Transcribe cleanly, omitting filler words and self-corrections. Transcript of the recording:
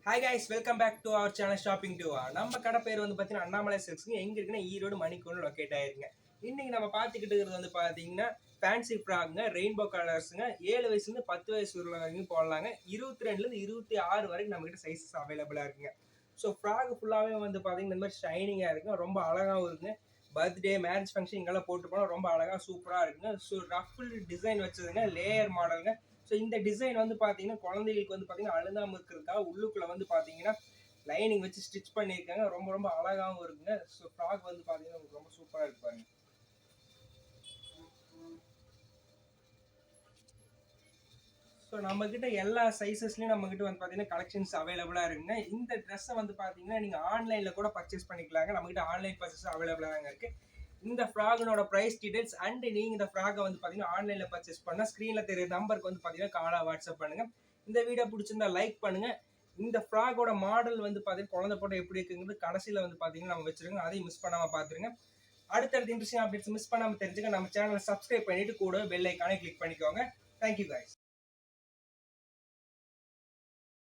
Hi guys, welcome back to our channel shopping too. நம்ம கடை பேர் வந்து பார்த்தீங்கன்னா அண்ணாமலை சில்க்ஸுங்க. எங்கே இருக்குன்னா ஈரோடு மணிக்கூண்டு லொக்கேட் ஆயிருங்க. இன்னைக்கு நம்ம பார்த்துக்கிட்டு இருக்கிறது வந்து பார்த்தீங்கன்னா ஃபேன்சி ஃப்ராக்குங்க, ரெயின்போ கலர்ஸுங்க. 7 வயசுலேருந்து 10 வயசு வரைக்கும் போடலாங்க. 22லேருந்து 26 வரைக்கும் நம்மகிட்ட சைஸஸ் அவைலபிளாக இருக்குங்க. ஸோ ஃப்ராக் ஃபுல்லாகவே வந்து பார்த்தீங்கன்னா இந்த மாதிரி ஷைனிங்காக இருக்குங்க, ரொம்ப அழகாகவும் இருக்குங்க. பர்த்டே, மேரேஜ் ஃபங்க்ஷன் இங்கெல்லாம் போட்டு போனால் ரொம்ப அழகாக சூப்பராக இருக்குங்க. ஸோ ரஃபிள் டிசைன் வச்சதுங்க, லேயர் மாடலுங்க. ஸோ இந்த டிசைன் வந்து பார்த்தீங்கன்னா குழந்தைகளுக்கு வந்து பார்த்தீங்கன்னா அழுதாமல் இருக்கிறதுக்காக உள்ளுக்குள்ள வந்து பார்த்தீங்கன்னா லைனிங் வச்சு ஸ்டிச் பண்ணியிருக்காங்க. ரொம்ப ரொம்ப அழகாகவும் இருக்குங்க. ஸோ ஃப்ராக் வந்து பார்த்தீங்கன்னா உங்களுக்கு ரொம்ப சூப்பராக இருப்பாங்க. ஸோ நம்மக்கிட்ட எல்லா சைஸஸ்லையும் நம்மக்கிட்ட வந்து பார்த்தீங்கன்னா கலெக்ஷன்ஸ் அவைலபிளாக இருக்குங்க. இந்த ட்ரெஸ்ஸை வந்து பார்த்தீங்கன்னா நீங்கள் ஆன்லைனில் கூட பர்ச்சேஸ் பண்ணிக்கலாங்க. நம்மக்கிட்ட ஆன்லைன் பர்ச்சேஸ் அவைலபிளாக இருக்குது. இந்த ஃப்ராகனோட ப்ரைஸ் டீடைல்ஸ் அண்ட் நீங்கள் இந்த ஃப்ராகை வந்து பார்த்தீங்கன்னா ஆன்லைனில் பர்ச்சேஸ் பண்ணால் ஸ்க்ரீனில் தெரிய நம்பருக்கு வந்து பார்த்தீங்கன்னா காலாக வாட்ஸ்அப் பண்ணுங்கள். இந்த வீடியோ பிடிச்சிருந்தா லைக் பண்ணுங்கள். இந்த ஃப்ராகோட மாடல் வந்து பார்த்தீங்கன்னா குழந்தை போட்டோ எப்படி இருக்குங்கிறது கடைசியில் வந்து பார்த்தீங்கன்னா நம்ம வச்சுருங்க. அதையும் மிஸ் பண்ணாமல் பார்த்துருங்க. அடுத்தடுத்த இன்ட்ரெஸ்டிங் அப்டேட்ஸ் மிஸ் பண்ணாமல் தெரிஞ்சுக்க நம்ம சேனலை சப்ஸ்கிரைப் பண்ணிவிட்டு கூட பெல் ஐக்கானே கிளிக் பண்ணிக்கோங்க. Thank you guys.